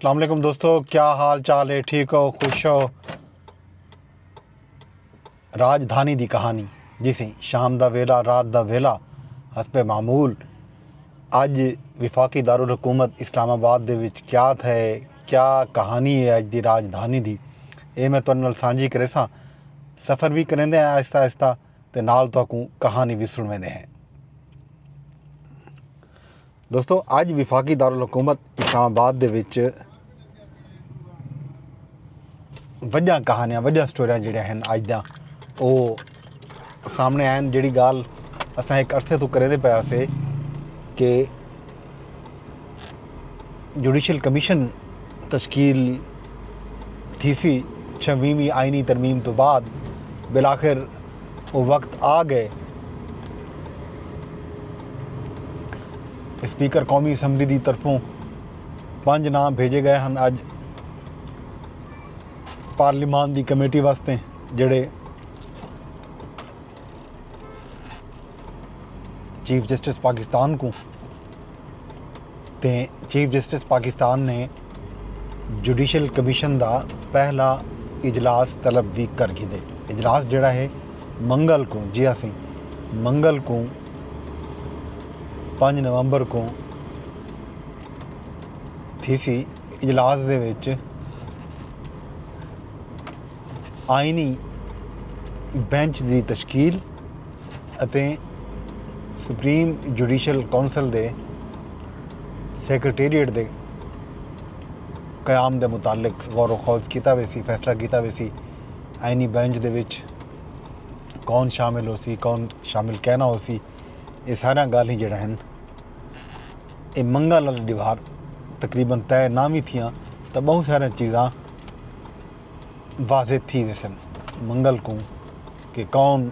अस्सलाम वालेकुम दोस्तों, क्या हाल चाल है? ठीक हो, खुश हो? राजधानी दी कहानी जिसे शाम दा वेला रात दा वेला हसबे मामूल अज विफाकी दारुल हुकूमत इस्लामाबाद दे विच क्या थे, क्या कहानी है अज दी राजधानी दी, ये मैं तुहाडे नाल सांझी करे सां। सफ़र भी करेंदे हैं आहिस्ता आहिस्ता ते नाल तुहानूं कहानी भी सुणवेंदे हैं। दोस्तों, अज विफाकी दारुल हुकूमत इस्लामाबाद दे विच वड्डियां कहानियां वड्डियां स्टोरियां जिहड़ियां हैं अज दा ਉਹ सामने आन। जिहड़ी गल असां एक अरसे तो करेंदे पिया से कि जुडिशल कमीशन तश्कील थी सी 26वीं आइनी तरमीम तो बाद बिल आखिर वो वक्त आ गए। स्पीकर कौमी असैंबली की तरफों 5 नाम भेजे गए हैं अज पार्लीमान की कमेटी वास्ते, जिहड़े चीफ जस्टिस पाकिस्तान को ते चीफ जस्टिस पाकिस्तान ने जुडिशल कमीशन का पहला इजलास तलब भी कर दे। इजलास जिहड़ा है मंगल को, जी हाँ सी मंगल को 5 नवंबर को थी सी। इजलास दे विच आइनी बेंच की तश्कील अते सुप्रीम जुडिशल कौंसल दे सैक्रटेरीएट दे क़याम दे मुतालिक गौर खोज किया वैसी, फैसला किया वैसी। आइनी बेंच दे विच कौन शामिल हो सी, कौन शामिल कहना हो सी, ये सारा गल ही जड़ा हैं ये मंगल वाले दीवार तकरीबन तय ना भी थियां तो बहुत सारी चीज़ां वाज़े थी वैसन मंगल को कि कौन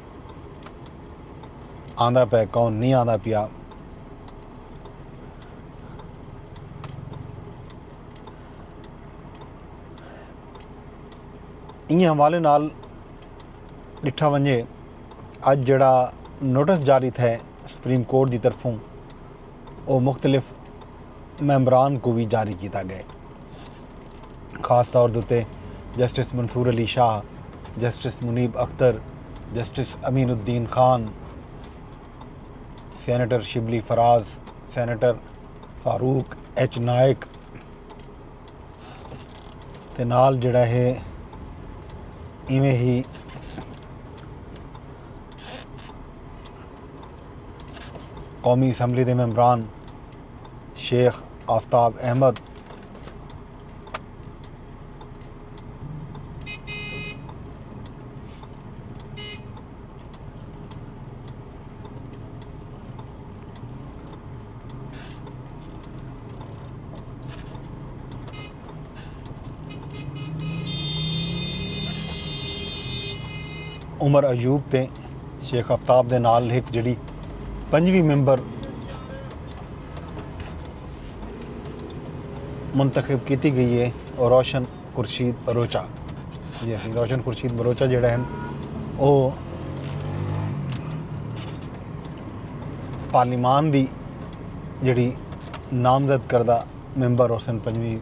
आंदा पे, कौन नहीं आंदा पिया। इन हवाले नाल डिठा वंजे अज जड़ा नोटिस जारी थे सुप्रीम कोर्ट की तरफों वो मुख्तलिफ मैंबरान को भी जारी किया गया। खास तौर पर justice Mansoor Ali Shah, justice Muneeb Akhtar, justice Aminuddin Khan, senator Shibli Faraz, senator Farooq H Naik ते नाल जड़ा है इवें ही कौमी असैंबली के मैंबरान शेख आफ्ताब अहमद, उमर अयूब ते शेख आफ्ताब दे नाल एक जिहड़ी 5वीं मैंबर मुंतखब की गई है और रोशन खुर्शीद बरोचा। जी हाँ, रोशन खुर्शीद बरोचा जिहड़ा हैं वो पार्लीमान की जिहड़ी नामजद करदा मैंबर हुसन 5वीं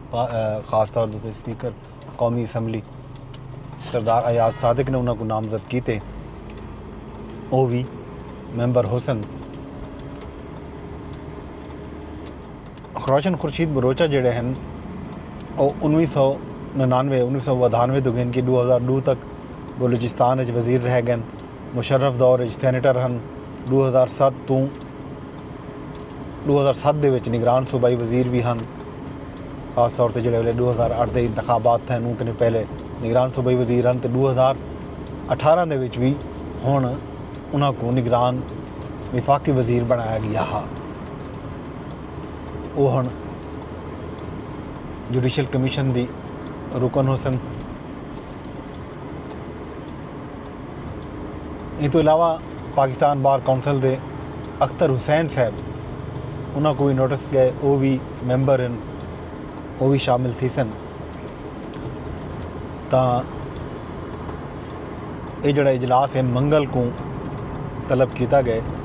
खास तौर पर स्पीकर कौमी असैंबली सरदार अयाज सादिक ने उन्होंने नामजद किए, वो भी मैंबर हुसन। रोशन खुर्शीद बरोचा जिहड़े हैं वो 1999 1992 तो गिन के 2002 तक बलूचिस्तान वजीर रह गए। मुशर्रफ दौर सैनेटर हैं। 2007 तो 2007 दे विच निगरान सूबाई वजीर भी हैं। खास तौर पर जिहड़े 2008 के इंतखाबात थे उन्होंने कने पहले निगरान सूबाई वजीर हैं। तो 2018 दे विच भी हुण उन्हां को निगरान विफाकी वजीर बनाया गया हा। वो हुण जुडिशल कमीशन की रुकन हुसन। इस तो इलावा पाकिस्तान बार कौंसल के अख्तर हुसैन साहब उन्होंने को भी नोटिस गए, वो भी मैंबर हैं, वो भी शामिल थी सन। तो ये जड़ा इजलास है मंगल को तलब किया गया।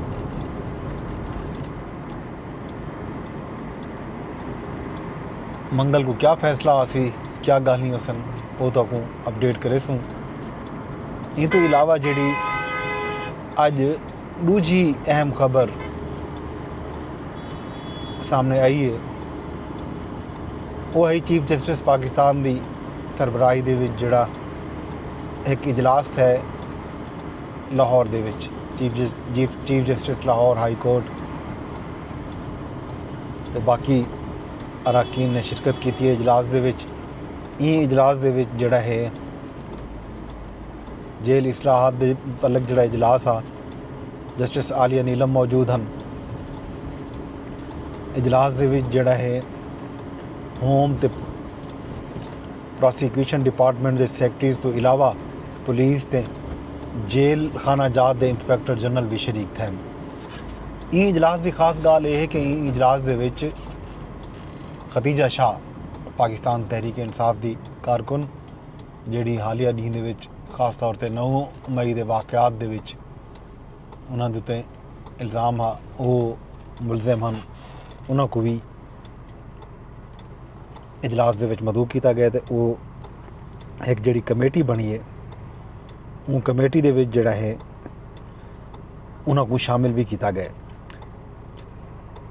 मंगल को क्या फैसला आसी, क्या गालियाँ सन, वो तो अपडेट करे सूँ। इन तो इलावा जी अज दूजी अहम खबर सामने आई है वो है चीफ जस्टिस पाकिस्तान की सरबराही दे विच जिहड़ा एक इजलास है लाहौर दे विच, chief justice Lahore high court ते बाकी अराकीन ने शिरकत की है इजलास दे विच। इजलास दे विच जिहड़ा है जेल इस्लाहात दे मुतलक जिहड़ा इजलास आ, जस्टिस आलिया नीलम मौजूद हैं। इजलास दे विच जिहड़ा है होम ते प्रोसीक्यूशन डिपार्टमेंट के सैकटरीज तो इलावा पुलिस ते जेल खाना जात के इंस्पैक्टर जनरल भी शरीक थे। इजलास की खास गाल यह है कि इजलास दे विच खदीजा शाह पाकिस्तान तहरीक इंसाफ की कारकुन जिहड़ी हालिया दी दे विच खास तौर पर 9 मई के वाक़यात दे विच उन्हां दे उत्ते इल्ज़ाम हा वो मुलज़म हैं, उन्हां को भी इजलास दे विच मदऊ किया गया। तो वो एक जिहड़ी कमेटी बनी है वो कमेटी दे विच जिहड़ा है उन्हां को शामिल भी किया गया।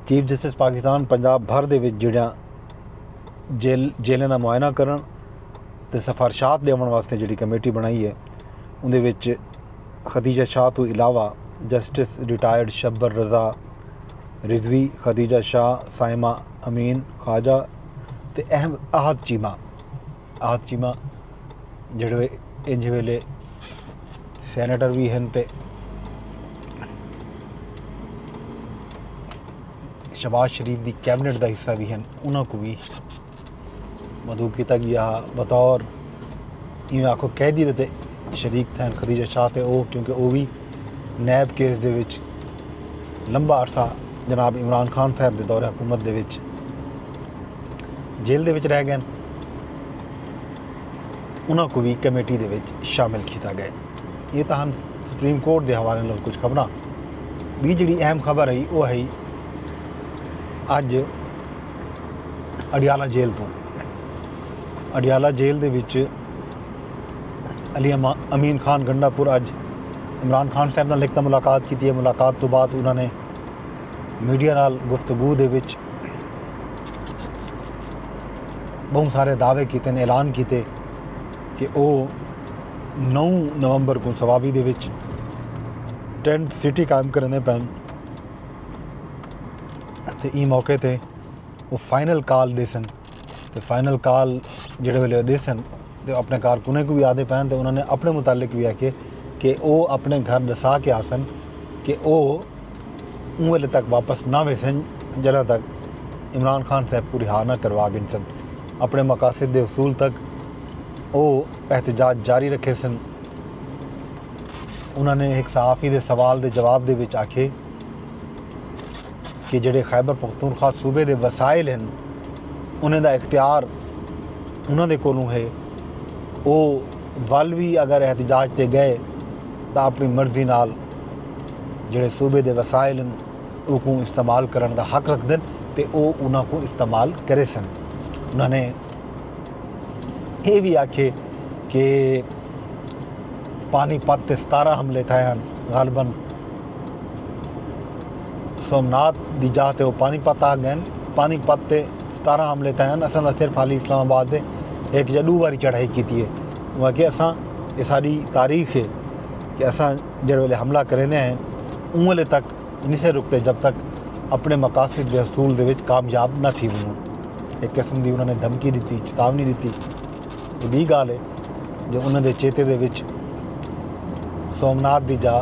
चीफ जस्टिस पाकिस्तान पंजाब भर दे विच जिहड़ा जेलें का मुआयना करन ते सिफारशात देवन वास्ते जिहड़ी कमेटी बनाई है उहदे विच खदीजा शाह तो इलावा जस्टिस रिटायर्ड शब्बर रज़ा रिजवी, खदीजा शाह, साइमा अमीन ख्वाजा ते आहद चीमा जिहड़े इंज वेले सैनेटर भी हैं ते शहबाज शरीफ की कैबिनेट का हिस्सा भी हैं, उन्होंने को भी मदऊ किया गया बतौर इवें आखो कैदी दे शरीक थे खदीजा शाह ते वो, क्योंकि वो भी नैब केस दे विच लंबा अरसा जनाब इमरान खान साहब के दौरे हुकूमत दे विच जेल दे विच रह गए। उन्होंने को भी कमेटी दे विच शामिल किया गया। ये तो हम सुप्रीम कोर्ट के हवाले नाल कुछ खबरां भी जिहड़ी अहम खबर आई वो है अज अडियाला जेल तो अडियाला जेल दे विच अली अमीन खान गंडापुर अज इमरान खान साहब नाल एक मुलाकात की है। मुलाकात तो बाद उन्होंने मीडिया नाल गुफ्तगू दे विच बहुत सारे दावे किए, ऐलान किए कि वो 9 नवंबर को सवाबी दे विच टेंट सिटी कायम करने पैन ते ई मौके ते वो फाइनल कॉल देसन ते फाइनल कॉल जिहड़े वेले देसन ते अपने कारकुने को भी आदे पैन तो उन्होंने अपने मुतालिक भी आखे कि वो अपने घर दसा के आसन कि वो उन वेले तक वापस ना वेसन जल्द तक इमरान खान साहब को रिहा ना करवा गए सन। अपने मकासद के उसूल तक वो एहतजाज जारी रखे सन। उन्होंने एक सहाफ़ी के सवाल के जवाब दे विच आखे कि जिहड़े खैबर पख्तूनख्वा सूबे के वसाइल हैं उन्हें दा इख्तियार उन्होंने कोलों है, वो वल भी अगर एहतजाज ते गए तो अपनी मर्जी नाल जिहड़े सूबे के वसाइल हैं उनको इस्तेमाल करने का हक रखते तो वो उन्होंने को इस्तेमाल करे सन। उन्होंने ये भी आखे कि पानीपत ते 17 हमले थे हैं, गालबन सोमनाथ की जात वो पानीपत आ गए। पानीपत ते 17 हमले थे हैं, असां सिर्फ हाली इस्लामाबाद दे एक या 2 बारी चढ़ाई की है। वह कि असां ये सारी तारीख है कि असां जिहड़े वेले हमला करेंदे हैं उन वेले तक नहीं से रुकते जब तक अपने मकासद के असूल दे विच कामयाब न थी वञूं। एक किस्म की उन्होंने धमकी दी, चेतावनी दी। ये भी गाल है जो उन्होंने चेते दे विच सोमनाथ की जा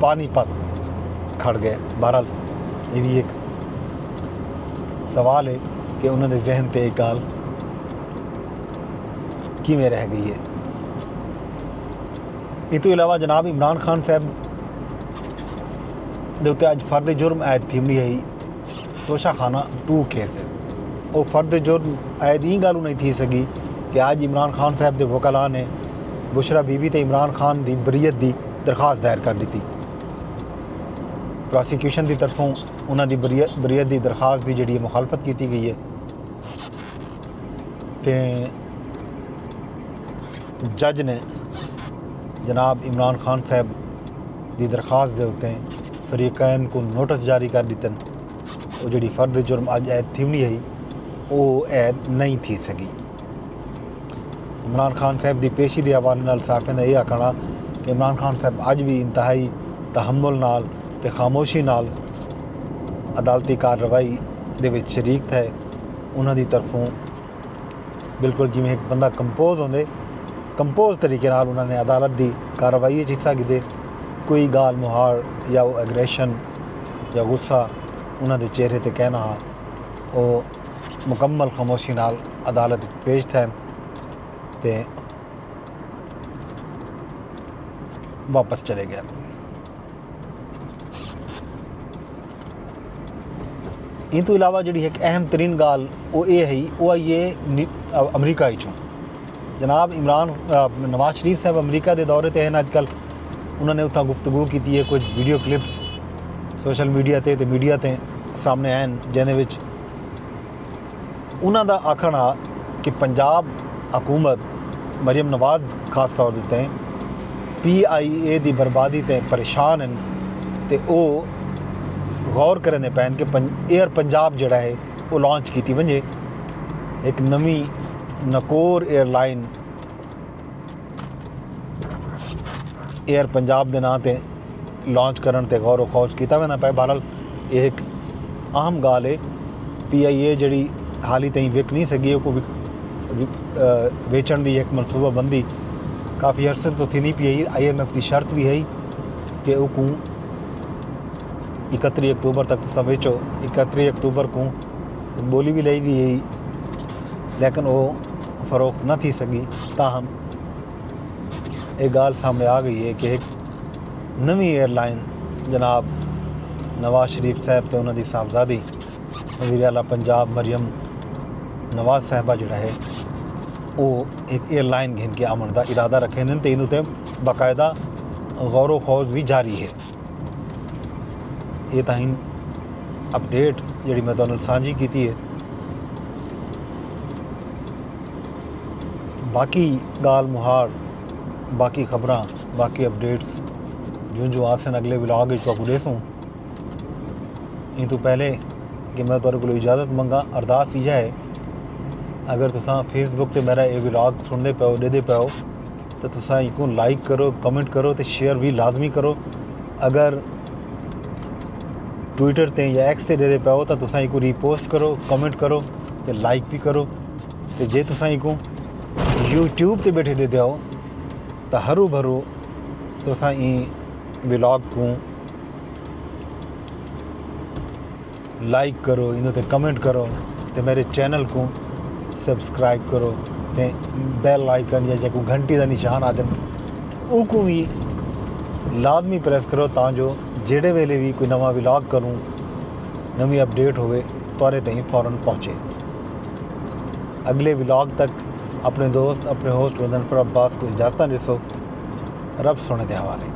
पानीपत खड़ गए। बहरहाल ये भी एक सवाल है कि उन्होंने जहन ते एक गाल किवें रह गई है। इस तो इलावा जनाब इमरान खान साहब दे उत्ते अज फर्द जुर्म ऐद थी है तोशाखाना 2 केस है। वो फर्द जुर्म ऐद ई गल नहीं थी सकी कि आज इमरान खान साहब के वकला ने बुशरा बीबी ते इमरान खान की बरीयत की दरखास्त दायर कर दी। प्रोसीक्यूशन की तरफों उन्होंने बरीयत की दरखास्त की जी मुखालफत की गई है। ते जज ने जनाब इमरान खान साहब की दरखास्त के उत्ते फरीकैन को नोटिस जारी कर दिते। वो जी फर्द जुर्म अज ऐद थी है वो ऐद नहीं थी सकी। इमरान खान साहब की पेशी के हवाले नाल साफियां का यह आखना कि इमरान खान साहब अज भी इंतहाई तहम्मुल नाल ते खामोशी नाल अदालती कार्रवाई दे विच शरीक थे। उन्होंने तरफों बिल्कुल जिमें एक बंदा कंपोज तरीके नाल उन्होंने अदालत की कार्रवाई हिस्सा कीते। कोई गाल मुहार या वो एग्रैशन या गुस्सा उन्होंने चेहरे ते कहना हा, वो मुकम्मल खामोशी नाल अदालत पेश थे ते वापस चले गए। इन तो इलावा जी एक अहम तरीन गाल वो ये है वो आई है अमरीका चों। जनाब नवाज शरीफ साहब अमरीका के दौरे पर हैं अजकल। उन्होंने उत्थां गुफ्तगू की है, कुछ वीडियो क्लिप्स सोशल मीडिया ते मीडिया ते सामने आए जिन्हें विच उन्हों का आखना कि पंजाब हुकूमत मरियम नवाज खास तौर पर PIA की बर्बादी ते परेशान हैं ते वो गौर करने पैन कि एयर पंजाब जड़ा है वो लॉन्च की वजे। एक नवी नकोर एयरलाइन एयर पंजाब के नाँ से लॉन्च करने ते गौर खोज किया वेंदा पे। बहरहाल ये एक अहम गाल है। PIA जी हाली तई विक नहीं सकी, को वेचण की एक मनसूबाबंदी काफ़ी अरसे तो थी नहीं पी। IMF की शर्त भी है कि वो 31 अक्तूबर तक तुम वेचो। 31 अक्तूबर को बोली भी लाई गई है, लेकिन वो फ़रोख्त न थी सकी। ताहम एक गाल सामने आ गई है कि एक नवी एयरलाइन जनाब नवाज शरीफ साहब तो उन्होंने साहबजादी वज़ीर आला पंजाब मरियम नवाज साहबा जोड़ा है वो एक एयरलाइन घिन के आमन का इरादा रखे तो इन उत्ते बाकायदा गौर खोज भी जारी है। ये ताईं अपडेट जी मैं तुहानू सांझी की है। बाकी गाल मुहार बाकी खबरां बाकी अपडेट्स जो आसन अगले व्लॉग देसूँ। इन तो पहले कि मैं तुहाडे कोलों इजाज़त मंगा अरदास इह है, अगर तुसां फेसबुक ते मेरा ये व्लॉग सुनते पे हो देते पे हो तो तुसां इको लाइक करो, कमेंट करो तो शेयर भी लाजमी करो। अगर ट्विटर ते या X ते देते पे हो तो तुसां इको रीपोस्ट करो, कमेंट करो तो लाइक भी करो। तो जे तुसां इको यूट्यूब ते बैठे देते हो तो हरू भरू तुसां व्लॉग को लाइक करो, इन ते कमेंट करो तो मेरे चैनल को सब्सक्राइब करो ते बैल आइकन या जो घंटी का निशान आदन उसको भी लाजमी प्रेस करो ताजो जेड़े वेले भी कोई नवा व्लॉग करूँ नवी अपडेट होवे तुहाडे ताईं फ़ौरन पहुँचे। अगले व्लॉग तक अपने दोस्त अपने होस्ट मुज़फ़्फ़र अब्बास को इजाज़त दिसो। रब सोने के हवाले।